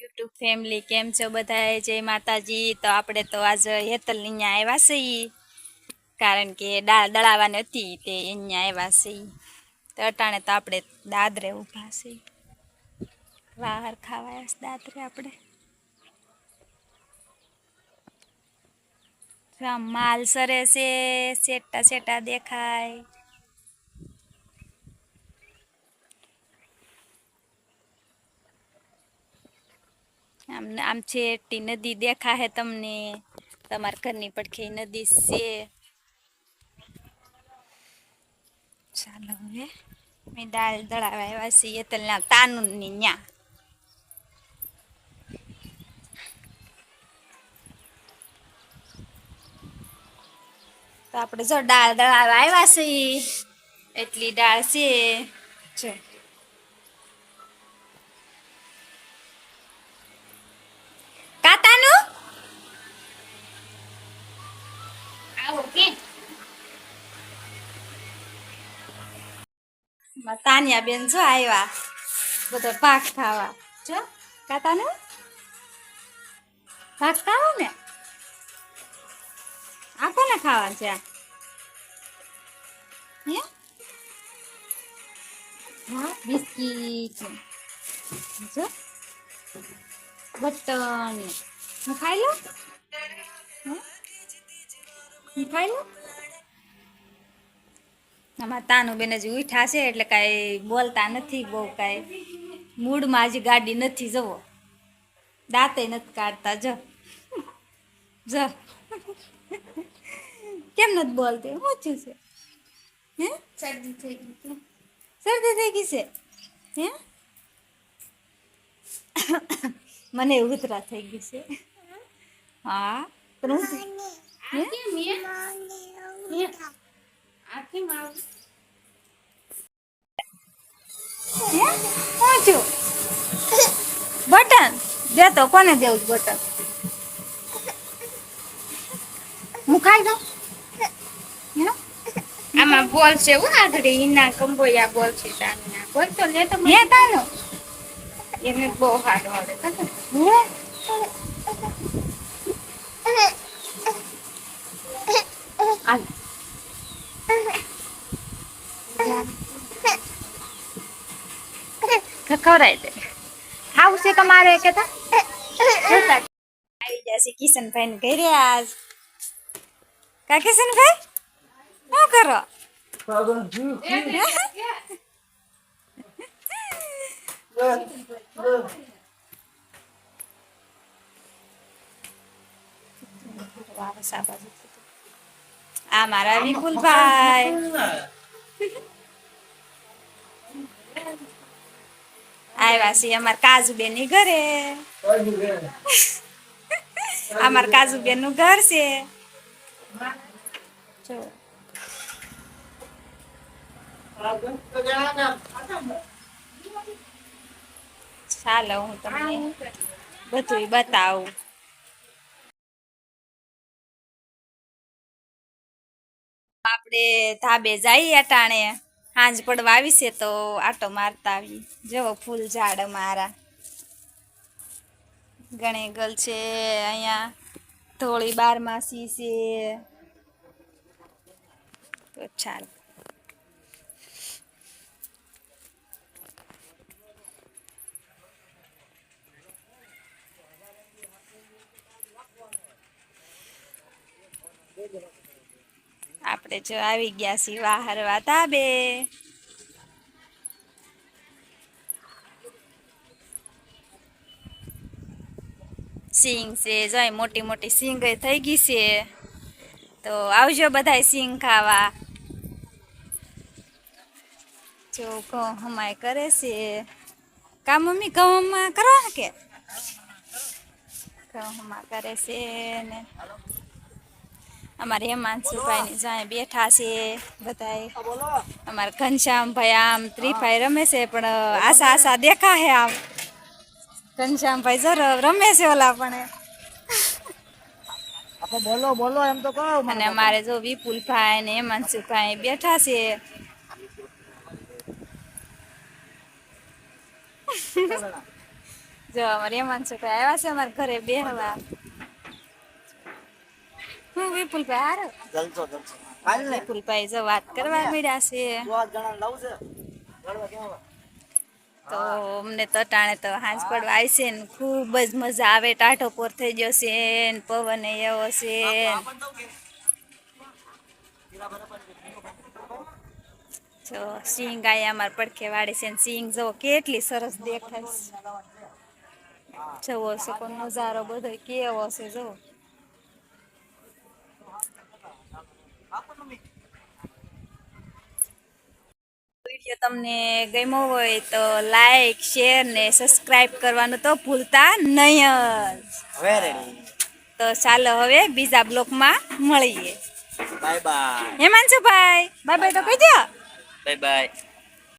YouTube family કેમ છો બધાએ? જય માતાજી. તો આપણે તો આજ હેતલ અહીંયા આવ્યા છીએ કારણ કે દાળ દળાવવાની હતી તે અહીંયા આવ્યા છીએ. તો અટાણે તો આપણે દાદરે ઊભા છીએ. બહાર ખાવા દાદરે આપણે માલ સરે છે, સેટા સેટા દેખાય. આમ છેટી નદી દેખા હે તમને, તમારા ઘરની પડખે નદી છે. ચાલો હવે મેં દાળ દળાવા આવ્યા છીએ તલના તાનુની ન્યા. તો આપણે જો દાળ દળાવા આવ્યા છીએ, એટલી દાળ છે. જો કાતાનું આવો કે તાનિયા બેન જો આવ્યા બધો પાક ખાવા. જો કાતાનું પાક ખાવો ને આ કોને ખાવાનું છે? હે હા બિસ્કીટ જો બટન હું ખાઈ લો, હું ખાઈ લો. આમાં તાનું બેન હજી ઉઠા છે એટલે કાંઈ બોલતા નથી બહુ, કાંઈ મૂડમાં હજી ગાડી નથી. જવો દાંતે નથી કાઢતા. જો જો કેમ નથી બોલતી? શું થયું છે? હે શરદી થઈ ગઈ? શરદી થઈ ગઈ છે? હે મને ઉતરા થઈ ગઈ છે. હા પણ બટન દે તો કોને દેવું બટન? હું ખાઈ દઉં. આમાં બોલ છે હું આગળ ઈના કંબોયા બોલ છે. તાના બોલ તો લે તો મે તાનો એને બહુ હાડ વાળે કાકા આ ખવડાવી દે. ખાવું છે તમારે કેતા આવી જશે કિશનભાઈ ને ઘરે આજ. કા કિશનભાઈ શું કરો? આ મારા વિપુલભાઈ આવ્યા છે અમાર કાજુબેન ની ઘરે. અમાર કાજુબેન નું ઘર છે. જો ચાલો હું તમને બધું બતાવું. આપણે ધાબે જઈએ અટાણે, સાંજ પડવા આવી છે તો આટો મારતા આવી. જો ફૂલ ઝાડ અમારા ગણેગલ છે, અહીંયા ધોળી બારમાસી છે. તો ચાલો આપણે જો આવી ગયા છીએ વાહરવા ધાબે. સિંગ છે જો મોટી મોટી સિંગ થઈ ગઈ છે. તો આવજો બધાય સિંગ ખાવા. જો ઘઉં હમાય કરે છે. કા મમ્મી ઘઉંમાં કરવા કે ઘઉં હમા કરે છે ને અમારે હેમાંશુભાઈ ની જાય બેઠા છે બધાય. અમારા ઘનશ્યામભાઈ આમ ત્રિભાઈ રમે છે પણ આશા આશા દેખા હે. આમ ઘનશ્યામભાઈ જર રમે છે ઓલા પણ બોલો બોલો એમ તો કહો. અને અમારે જો વિપુલભાઈ ને હેમાંશુભાઈ બેઠા છે. જો અમારે હેમાંશુ ભાઈ આવ્યા છે અમારા ઘરે બેહવા. હું વિપુલભાઈ હારો જલસો જલસો હાલ ને વિપુલભાઈ જો વાત કરવા મળ્યા છે. 10 જણા લાવું છે ગળવા કેવા તો અમને તો ટાણે તો હાંજ પડવા આવી છે ને ખૂબ જ મજા આવે. ટાઢો પોર થઈ ગયો છે ને પવન એવો છે. જો સિંગ આયા અમારા પડખે વાળી છે ને સિંગ જો કેટલી સરસ દેખાય છે. જવો છે પણ નજારો બધો કેવો છે જો. વિડીયો તમને ગમ્યો હોય તો લાઈક શેર ને સબસ્ક્રાઇબ કરવાનું તો ભૂલતા નહીં. હવે રેડી તો ચાલો હવે બીજા બ્લોકમાં મળીએ. બાય બાય હેમાંશુભાઈ બાય બાય તો કહી દો. Bye bye